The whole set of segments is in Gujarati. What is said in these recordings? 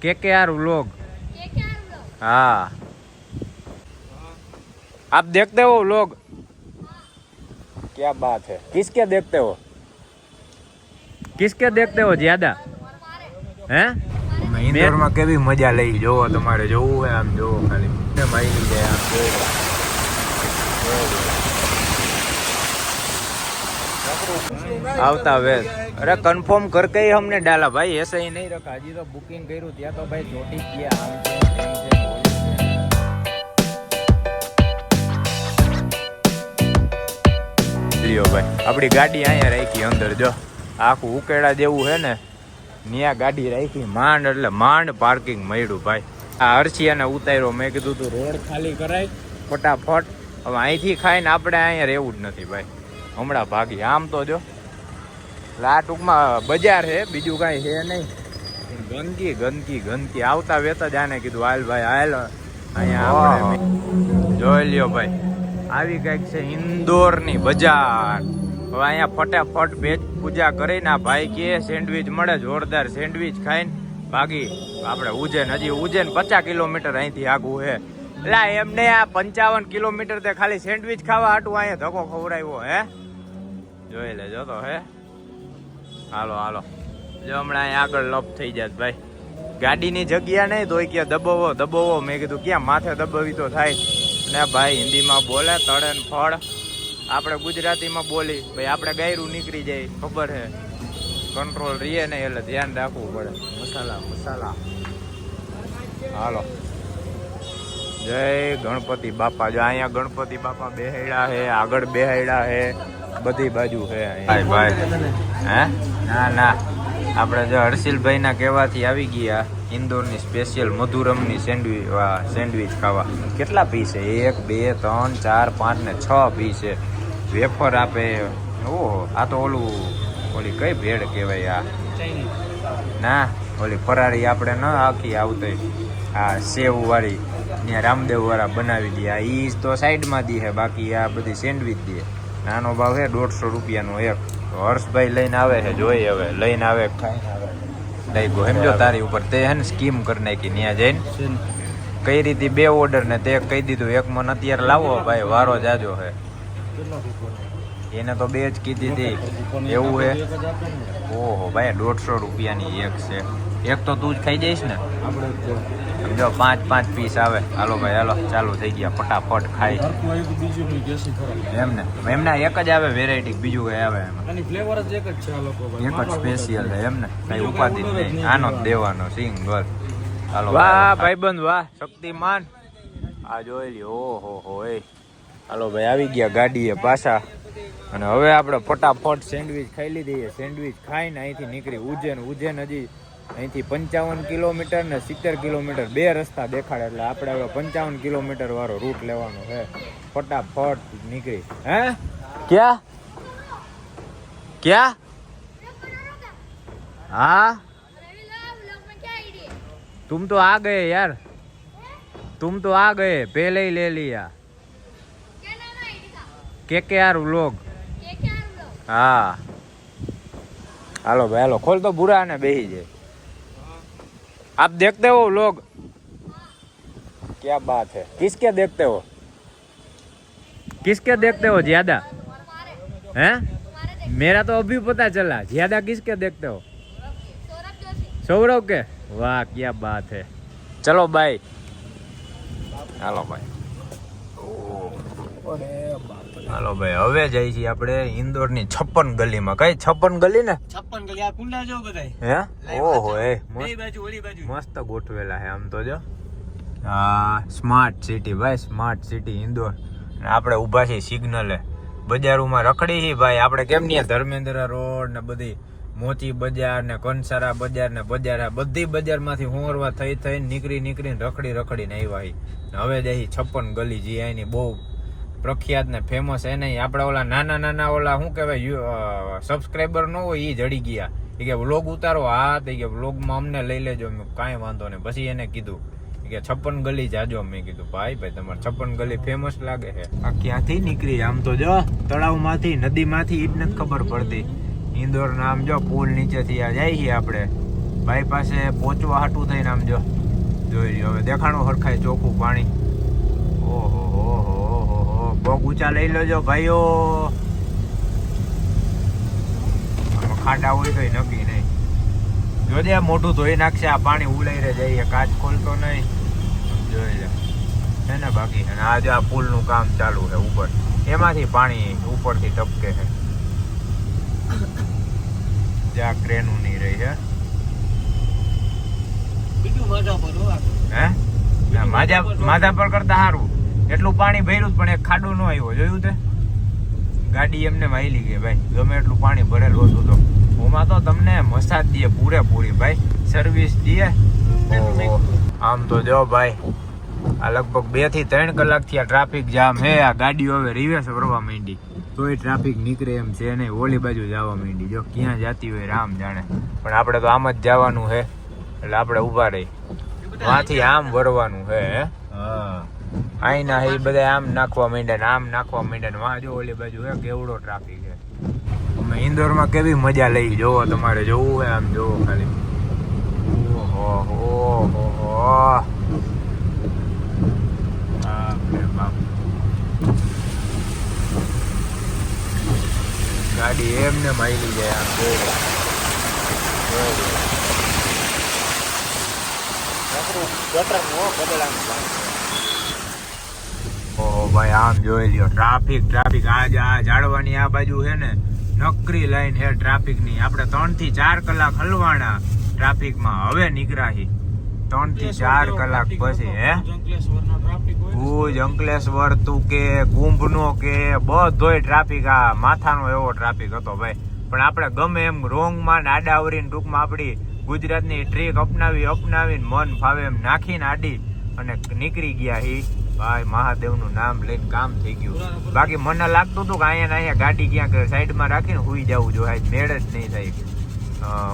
KKR vlog. हाँ, आप देखते हो व्लॉग? क्या बात है। किसके देखते हो? किसके देखते हो ज्यादा? हैं? ઇન્દોરમાં કેવી મજા લઈ જોવો, તમારે જોવું હોય આમ જોવો ખાલી મારી જાય આમ જોવો। આવતા વેસ अरे कंफर्म करके ही हमने डाला भाई, ऐसे ही नहीं रखा। हजी तो बुकिंग करूँ त्या तो भाई ચોટી ગયા આમ છે તેમ છે લ્યો ભાઈ આપણી ગાડી અહીંયા રાખી અંદર જો આખું ઉકેડા જેવું છે ને ન્યા ગાડી રાખી માંડ એટલે માંડ પાર્કિંગ મળ્યું ભાઈ। આ હર્ષિયાને ઉતાર્યો, મેં કીધું તું રોડ ખાલી કરાય ફટાફટ, હવે અહીંથી ખાઈને આપણે અહીંયા રહેવું જ નથી ભાઈ, હમણાં ભાગી। આમ તો જો આ ટૂંકમાં બજાર છે, બીજું કાંઈ છે નહીં, ગંદકી ગંદકી ગંદકી। આવતા વેત જ આને કીધું હાલ ભાઈ હાલ અહીંયા આપણે જોઈ લ્યો ભાઈ આવી કંઈક છે ઇન્દોરની બજાર। હવે અહીંયા ફટાફટ વેજ પૂજા કરીને ભાઈ કે સેન્ડવીચ મળે, જોરદાર સેન્ડવીચ ખાઈને ભાગી આપણે ઉજ્જૈન। હજી ઉજ્જૈન 50 કિલોમીટર અહીંથી આગું છે, એટલે એમને આ 55 કિલોમીટર તે ખાલી સેન્ડવીચ ખાવા હાટું અહીંયા ધક્કો ખવડાવ્યો હે, જોઈ લેજો તો હે। હાલો હાલો જો હમણાં અહીંયા આગળ લપ થઈ જાય ભાઈ, ગાડીની જગ્યા નહીં તો કે દબાવો દબાવો, મેં કીધું ક્યાં માથે દબાવી તો થાય ને ભાઈ હિન્દીમાં બોલે તળે ને ફળ, આપણે ગુજરાતીમાં બોલી ભાઈ આપણે ગાયરું નીકળી જાય ખબર છે, કંટ્રોલ રહીએ નહીં એટલે ધ્યાન રાખવું પડે। મસાલા મસાલા હાલો જય ગણપતિ બાપા। જો અહીંયા ગણપતિ બાપા બેહાડ્યા છે, આગળ બેહાડ્યા છે, બધી બાજુ છે ભાઈ। હે ના ના આપણે જો હર્ષિલભાઈ ના કહેવાથી આવી ગયા ઇન્દોરની સ્પેશિયલ મધુરમની સેન્ડવીચ ખાવા। કેટલા પીસ છે? 1 2 3 4 5 ને 6 પીસ છે, વેફર આપે। ઓહો આ તો ઓલી કઈ ભેળ કહેવાય આ? ના ઓલી ફરારી આપણે ન આખી આવતી આ સેવ વાળી ત્યાં રામદેવ વાળા બનાવી દે, આ ઈ તો સાઈડમાં દી છે, બાકી આ બધી સેન્ડવીચ દે। નાનો ભાવ છે 150 રૂપિયાનો એક। હર્ષભાઈ લઈને આવે છે, જોઈએ હવે લઈને આવે ખાઈને આવે લઈ ગયો સમજો તારી ઉપર તે હે ને સ્કીમ કરી નાખી ત્યાં જઈને કઈ રીતે 2 ઓર્ડર ને તે કહી દીધું એક મને અત્યારે લાવો ભાઈ વારો જાજો છે, એને તો 2 જ કીધી હતી એવું છે। ઓહો ભાઈ 150 રૂપિયાની એક છે, એક તો તું જ ખાઈ જઈશ ને? સમજો 5 પીસ આવે। હાલો ભાઈ હાલો ચાલુ થઈ ગયા ફટાફટ ખાઈ એમને એમના એક જ આવે વેરાયટી, બીજું કઈ આવે એમાં એક જ સ્પેશિયલ છે એમને કઈ ઉપાધિ નહીં, આનો જ દેવાનો સિંગ બસ। હાલો વાહ ભાઈબંધ વાહ શક્તિમાન આ જોઈ લ્યો ઓહો હો એ। હાલો ભાઈ આવી ગયા ગાડીએ પાછા અને હવે આપણે ફટાફટ સેન્ડવીચ ખાઈ લીધી। સેન્ડવીચ ખાઈને અહીંથી નીકળી ઉજ્જૈન હજી અહીંથી 55 કિલોમીટર ને 70 કિલોમીટર 2 રસ્તા દેખાડે, એટલે આપણે હવે 55 કિલોમીટર વાળો રૂટ લેવાનો છે। ફટાફટ નીકળી હે ક્યાં ક્યાં हाँ तुम तो आ गए यार, तुम तो आ गए पहले ही ले लिया। KKR vlog. हाँ हेलो भाई हेलो खोल तो बुरा ने बेही जाए। आप देखते हो व्लॉग? क्या बात है। किसके देखते हो? किसके देखते हो ज्यादा? हैं? मेरा तो अभी पता चला। ज्यादा किसके देखते हो? सौरभ के। वाह क्या बात है। चलो बाय। हेलो भाई હાલો ભાઈ હવે જઈ છીએ આપણે ઇન્દોરની 56 ગલીમાં। કઈ 56 ગલી ને? 56 ગલી આ કુંડા જો બધાય હે? ઓહો એ મસ્ત ગોઠવેલા છે આમ તો જો। આ સ્માર્ટ સિટી ભાઈ, સ્માર્ટ સિટી ઇન્દોર। આપણે ઊભા છીએ સિગ્નલે, બજારોમાં રખડી છીએ ભાઈ આપણે। કેમ નહીં ધર્મેન્દ્ર રોડ ને બધી મોચી બજાર ને કંસારા બજાર ને બજાર, બધી બજારમાંથી હોંરવા થઈને નીકળીને રખડીને આવ્યા। હવે જઈ 56 ગલી જે એની બહુ પ્રખ્યાત ને ફેમસ એ નહીં, આપણે ઓલા નાના ઓલા શું કહેવાય સબસ્ક્રાઈબર ન હોય એ જડી ગયા, એ કે વ્લોગ ઉતારો। હા તો કે વ્લોગમાં અમને લઈ લેજો, કાંઈ વાંધો નહીં। પછી એને કીધું કે 56 ગલી જાજો। મેં કીધું ભાઈ તમારે 56 ગલી ફેમસ લાગે છે। આ ક્યાંથી નીકળી આમ તો જો તળાવમાંથી નદીમાંથી ઈ જ નથી ખબર પડતી। ઇન્દોર નામ જો પુલ નીચેથી આ જાય છીએ આપણે ભાઈ પાસે પહોંચવા હાટું થઈને આમ જોઈ રહ્યો. હવે દેખાણું હરખાય ચોખ્ખું પાણી. ઓહો હો હો હો, પગ ઊંચા લઈ લેજો ભાઈઓ. આમાં ખાડા હોય તો નક્કી નહીં. જોજે મોઢું ધોઈ નાખશે આ પાણી ઉલાઈ રે જઈએ. કાચ ખોલતો નહીં. જોઈ લે છે ને. બાકી છે ને આજે આ પુલનું કામ ચાલુ છે ઉપર, એમાંથી પાણી ઉપરથી ટપકે છે. જ્યાં ક્રેન નહીં રહી છે. હે માધા પર કરતા સારું. એટલું પાણી ભર્યું પણ એક ખાડો ન આવ્યો. જોયું તે ગાડી એમને માયલી ગઈ ભાઈ. ગમે એટલું પાણી ભરેલું હતું તો ઓમાં તો તમને મસાજ દે પૂરેપૂરી ભાઈ. સર્વિસ દે. આમ તો જો ભાઈ આ લગભગ 2 થી 3 કલાકથી આ ટ્રાફિક જામ હે. આ ગાડીઓ હવે રિવર્સ વળવા માંડી તોય ટ્રાફિક નીકળે એમ છે નહીં. ઓલી બાજુ જવા માંડી. જો ક્યાં જતી હોય રામ જાણે. પણ આપણે તો આમ જ જવાનું છે એટલે આપણે ઊભા રહી. વાંથી આમ વળવાનું છે. હા અહીંના એ બધા આમ નાખવા માંડ્યા ને આમ નાખવા માંડ્યા ને વાં જો ઓલી બાજુ હે કેવડો ટ્રાફિક છે. અમે ઇન્દોરમાં કેવી મજા લઈ જોવો. તમારે જોવું હોય આમ જોવો ખાલી. ઓહો હો હો. ગાડી એમને માયલી જાય આમ ઓહો ભાઈ આમ જોઈ લ્યો. ટ્રાફિક આ ઝાડવાની આ બાજુ છે ને નકરી લાઈન હે ટ્રાફિક ની. આપણે 3 થી 4 કલાક હલવાના ટ્રાફિકમાં. હવે નીકળાહી 3 થી 4 કલાક પછી. હે ભુજ અંકલેશ્વર તું કે કુંભનો કે બધોય ટ્રાફિક. આ માથાનો એવો ટ્રાફિક હતો ભાઈ. પણ આપણે ગમે એમ રોંગમાં આડાવરીને ટૂંકમાં આપણી ગુજરાતની ટ્રીક અપનાવીને મન ફાવે એમ નાખીને આડી અને નીકળી ગયા હી ભાઈ. મહાદેવનું નામ લઈને કામ થઈ ગયું. બાકી મને લાગતું હતું કે અહીંયા ગાડી ક્યાંક સાઈડમાં રાખીને સુઈ જવું જોઈએ. મેળ જ નહીં થાય.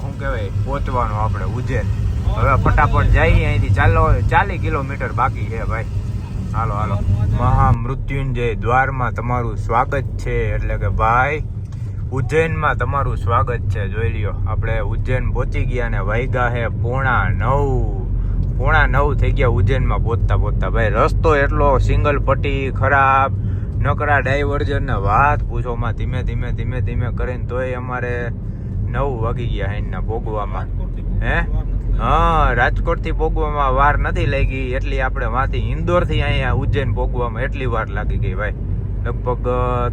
શું કહેવાય પહોંચવાનું આપણે ઉજ્જૈન. હવે ફટાફટ જઈએ અહીંથી. 40 કિલોમીટર બાકી છે ભાઈ. હાલો મહામૃત્યુંજય દ્વારમાં તમારું સ્વાગત છે. એટલે કે ભાઈ ઉજ્જૈનમાં તમારું સ્વાગત છે. જોઈ લ્યો આપણે ઉજ્જૈન પહોંચી ગયા ને વાગ્યા હે 9:30 થઈ ગયા ઉજ્જૈનમાં પહોંચતા ભાઈ. રસ્તો એટલો સિંગલ પટ્ટી ખરાબ, નકરા ડાયવર્જન ને વાત પૂછોમાં. ધીમે ધીમે કરીને તોય અમારે 9 વાગી ગયા અહીંના ભોગવામાં. હે હા રાજકોટ થી ભોગવામાં વાર નથી લાગી એટલી. આપણે વાંથી ઇન્દોર થી અહીંયા ઉજ્જૈન ભોગવામાં એટલી વાર લાગી ગઈ ભાઈ. લગભગ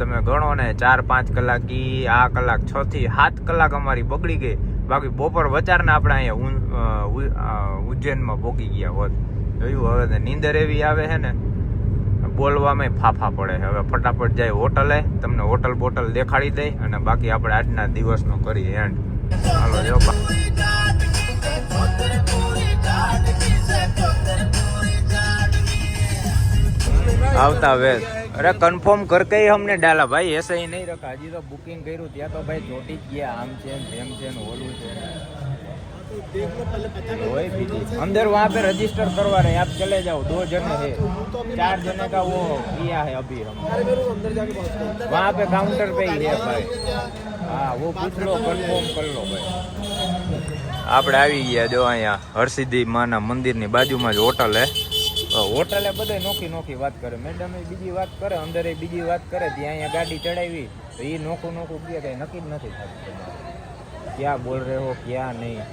તમે ગણો ને 4-5 કલાક. આ કલાક 6 થી 7 કલાક અમારી બગડી ગઈ. બાકી બપોર વચારના આપણે અહીંયા ઉજ્જૈનમાં ભોગી ગયા હોત. જોયું હવે નીંદર એવી આવે છે ને બોલવામાં ફાફા પડે. હવે ફટાફટ જાય હોટલે. તમને હોટલ બોટલ દેખાડી દઈ અને બાકી આપણે આજના દિવસનો કરી એન્ડ. હાલો જો આવતા વેસ. અરે કન્ફર્મ કરકે हमने डाला भाई. ऐसे ही नहीं रखा. हजी तो बुकिंग કર્યું ત્યાં તો ભાઈ ચોટી જ ગયા. આમ છે જેમ છે ને ઓલું છે. वही बीजी अंदर वहाँ पे रजिस्टर करवा रहे हैं. आप चले जाओ. 2 जने है. 4 जने का वो किया है अभी हम. वहाँ पे काउंटर पे ही है भाई. हाँ वो पूछ लो कन्फर्म कर लो भाई. આપણે આવી ગયા જો અહીંયા હરસિદ્ધિ માના મંદિરની બાજુમાં જ હોટલ હે. હોટલે બધે નોખી વાત કરે. મેડમ એ બીજી વાત કરે, અંદર એ બીજી વાત કરે. ત્યાં અહીંયા ગાડી ચડાવી તો એ નોખું કે કઈ નક્કી જ નથી થતું. ક્યાં બોલ રહે હો ક્યાં નહીં.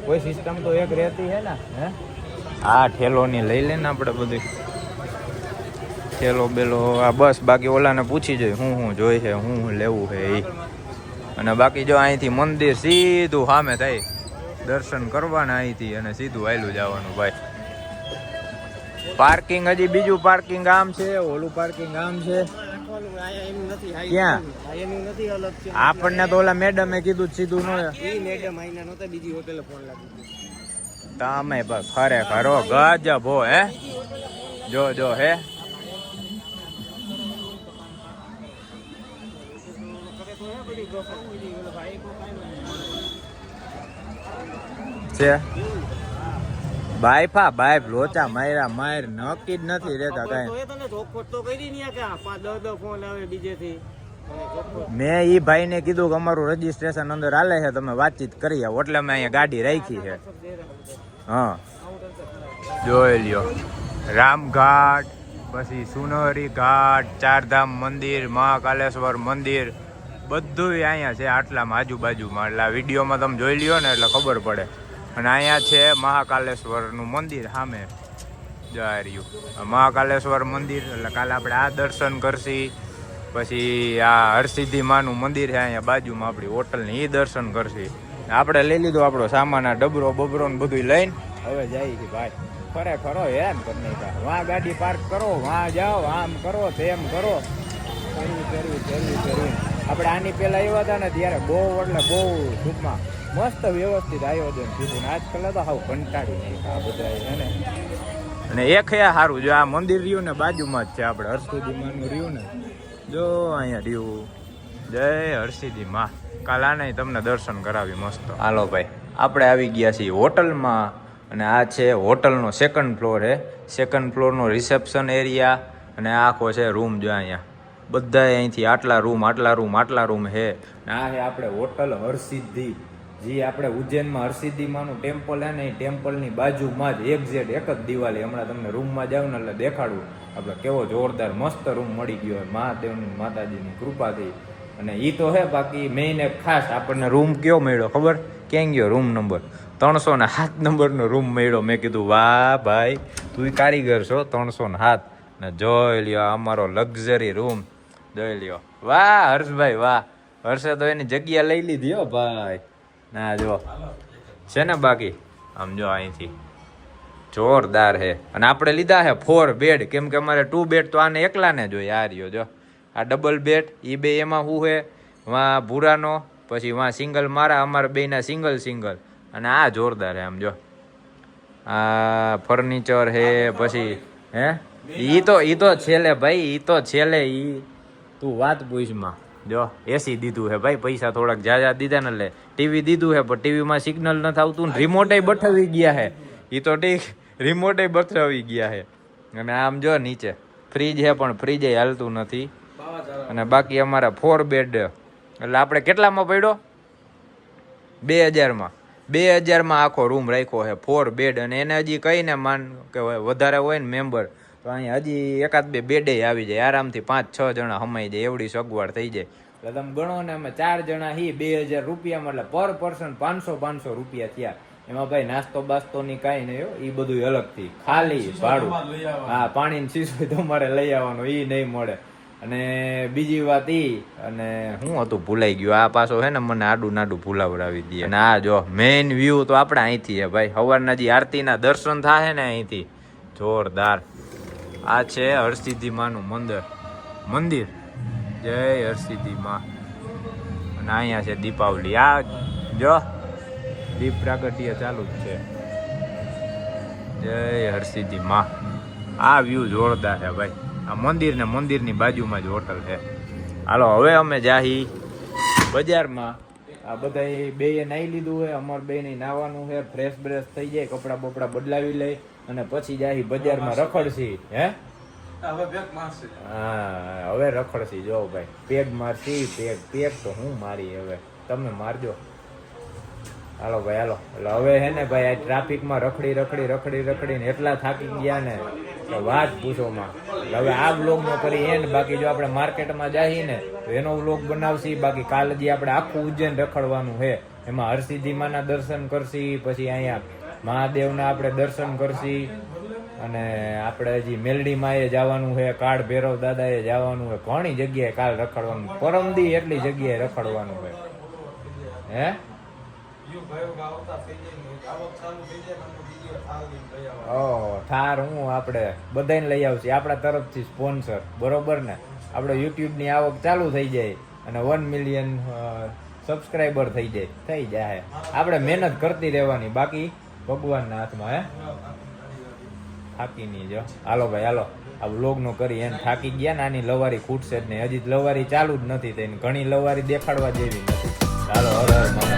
કોઈ સિસ્ટમ તો એક રહેતી હે ને. હે આ ઠેલોની લઈ લે ને આપણે બધી ઠેલો બેલો. આ બસ બાકી ઓલાને પૂછી જોઈએ હું જોઈ છે હું લેવું છે એ. અને બાકી જો અહીંથી મંદિર સીધું સામે થાય. દર્શન કરવાના અહીંથી અને સીધું આયલું જવાનું ભાઈ. પાર્કિંગ હજી બીજું પાર્કિંગ આમ છે, ઓલું પાર્કિંગ આમ છે. ક્યાં આપણને તો ઓલા મેડમે કીધું સીધું નો. બીજી હોટેલે ફોન લાગી તમે ખરેખર ગજબ હો. હે જો હે છે બાઈફ લોચા માયરા માયર નક્કી જ નથી રહેતા કઈ. મેં ઈ ભાઈને કીધું કે અમારું રજીસ્ટ્રેશન અંદર હાલે છે, તમે વાતચીત કરી આવો, એટલે મેં અહીંયા ગાડી રાખી છે. હા જોઈ લ્યો, રામઘાટ, પછી સુનહરી ઘાટ, ચારધામ મંદિર, મહાકાલેશ્વર મંદિર, બધું અહીંયા છે આટલામાં આજુબાજુમાં. એટલે આ વિડીયોમાં તમે જોઈ લ્યો ને એટલે ખબર પડે. અને અહીંયા છે મહાકાલેશ્વરનું મંદિર સામે જઈ રહ્યું, મહાકાલેશ્વર મંદિર. એટલે કાલે આપણે આ દર્શન કરશી, પછી આ હરસિદ્ધિ માનું મંદિર છે અહીંયા બાજુમાં આપણી હોટલની, એ દર્શન કરશી. આપણે લઈ લીધો આપણો સામાન, આ ડબરો બબરો ને બધું લઈને હવે જાય છે ભાઈ. ખરેખરો હેરાન કરી નાખ્યા. વાં ગાડી પાર્ક કરો, વાં જાઓ, આમ કરો, તેમ કરો, કરવી. આપણે આની પહેલા આવ્યા હતા ને ત્યારે બહુ એટલે બહુ ટૂંકમાં મસ્ત વ્યવસ્થિત આયોજન થયું. આજકાલ તો હાવ કંટાળી નાખ્યા આ બધા એને. અને એક હે સારું, જો આ મંદિર રહ્યું ને બાજુમાં જ છે આપણે હરસિદ્ધિ માનું રહ્યું ને, જો અહીંયા રહ્યું. જય હરસિદ્ધિ માં. કાલ આને તમને દર્શન કરાવી મસ્ત. હાલો ભાઈ, આપણે આવી ગયા છીએ હોટલમાં. અને આ છે હોટલનો સેકન્ડ ફ્લોર હે. સેકન્ડ ફ્લોરનો રિસેપ્શન એરિયા. અને આ આખો છે રૂમ. જો અહીંયા બધા અહીંથી આટલા રૂમ હે. આ હે આપણે હોટલ હરસિદ્ધિ, જે આપણે ઉજ્જૈનમાં હરસિદ્ધિ માનું ટેમ્પલ હે ને, એ ટેમ્પલની બાજુમાં જ એક્ઝેક્ટ એક જ દિવાળી. હમણાં તમને રૂમમાં જાવ ને એટલે દેખાડું આપણે કેવો જોરદાર મસ્ત રૂમ મળી ગયો હોય મહાદેવની માતાજીની કૃપાથી. અને એ તો હે, બાકી મેઇન એક ખાસ આપણને રૂમ કયો મળ્યો ખબર? ક્યાં ગયો રૂમ નંબર? 307 નંબરનો રૂમ મળ્યો. મેં કીધું વાહ ભાઈ, તું કારીગર છો. 307 ને જોઈ લ્યો અમારો લક્ઝરી રૂમ, જોઈ લ્યો. વાહ હર્ષભાઈ વાહ, હર્ષે તો એની જગ્યા લઈ લીધી હો ભાઈ. ના જો છે ને, બાકી આમ જો અહીંથી જોરદાર હે. અને આપણે લીધા હે 4 બેડ, કેમ કે અમારે 2 બેડ તો આને એકલાને જોઈએ. આ રહ્યો જો આ ડબલ બેડ, એ બે એમાં શું હે, વાં ભૂરાનો, પછી વાં સિંગલ મારા, અમારે બેના સિંગલ. અને આ જોરદાર હે. આમ જો આ ફર્નિચર હે. પછી હે ઈ તો છેલ્લે ભાઈ, ઈ તો છેલ્લે ઈ તું વાત પૂછમાં. જો એસી દીધું હે ભાઈ, પૈસા થોડાક જાજા દીધા ને એટલે ટીવી દીધું હે, પણ ટીવીમાં સિગ્નલ નથી આવતું ને રિમોટે બઠાવી ગયા હે. ઈ તો ઠીક, રિમોટે બઠાવી ગયા હે. અને આમ જો નીચે ફ્રીજ હે, પણ ફ્રીજ હાલતું નથી. અને બાકી અમારા 4 બેડ, એટલે આપણે કેટલામાં પડ્યો? 2000માં. 2000માં આખો રૂમ રાખ્યો છે 4 બેડ. અને એને હજી કહીને માન કે વધારે હોય ને મેમ્બર, તો અહીંયા હજી એકાદ 2 બેડે આવી જાય આરામથી. 5-6 જણા હમાઈ જાય એવડી સગવડ થઈ જાય. એટલે તમે ગણો ને, અમે 4 જણા હી 2000 રૂપિયામાં, એટલે પર પર્સન 500 રૂપિયા થયા. એમાં ભાઈ નાસ્તો બાસ્તો ની કાંઈ નહીં, એ બધું અલગથી, ખાલી ભાડું. હા, પાણીની શીશો તમારે લઈ આવવાનું, એ નહીં મળે. અને બીજી વાત ઈ, અને શું હતું ભૂલાઈ ગયું, આ પાછો હે ને મને આડું નાડું ભૂલાવડાવી દે. અને આ જો મેઇન વ્યૂ તો આપણે અહીંથી હે ભાઈ, સવારના જે આરતીના દર્શન થાય ને અહીંથી જોરદાર. આ છે હરસિદ્ધિ માનું મંદિર. જય હરસિદ્ધિ માં. અને અહીંયા છે દીપાવલી. આ જો દીપ પ્રાગટ્ય ચાલુ જ છે. જય હરસિદ્ધિ માં. આ વ્યૂ જોરદાર છે ભાઈ. આ મંદિર ને મંદિરની બાજુમાં જ હોટલ છે. હાલો હવે અમે જાહી બજારમાં. આ બધા બેએ નાહી લીધું હોય, અમારે બેને નાવાનું છે, ફ્રેશ બ્રેશ થઈ જાય, કપડા બપડા બદલાવી લઈ અને પછી જાહી બજારમાં રખડશી. હે હા, હવે રખડશી. જો ભાઈ પેગ મારશી. પેગ તો હું મારી, હવે તમે મારજો. હાલો ભાઈ હાલો. એટલે હવે હે ને ભાઈ, આ ટ્રાફિકમાં રખડીને એટલા થાકી ગયા ને વાત પૂછોમાં. હવે આ બ્લોગનો કરી એન્ડ. બાકી જો આપણે માર્કેટમાં જઈએ ને તો એનો બ્લોગ બનાવશી. બાકી કાલે જે આપણે આખું ઉજ્જૈન રખડવાનું છે, એમાં હરસિદ્ધિ માના દર્શન કરશી, પછી અહીંયા મહાદેવના આપણે દર્શન કરશી, અને આપણે હજી મેલડીમાં એ જવાનું છે, કાળ ભૈરવ દાદાએ જવાનું છે, ઘણી જગ્યાએ કાલ રખડવાનું, પરમદી એટલી જગ્યાએ રખડવાનું છે. હે થાર હું આપણે બધાને લઈ આવશે આપણા તરફથી સ્પોન્સર, બરોબર ને? આપણે યુટ્યુબની આવક ચાલુ થઈ જાય અને 1 મિલિયન સબસ્ક્રાઈબર થઈ જાય. આપણે મહેનત કરતી રહેવાની, બાકી ભગવાનના હાથમાં. હે થાકી નહીં જો. હાલો ભાઈ હાલો, આ વ્લોગનો કરી એને થાકી ગયા ને. આની લવારી ખૂટશે જ નહીં, હજી લવારી ચાલુ જ નથી થઈ, ઘણી લવારી દેખાડવા જેવી નથી. ચાલો હર હર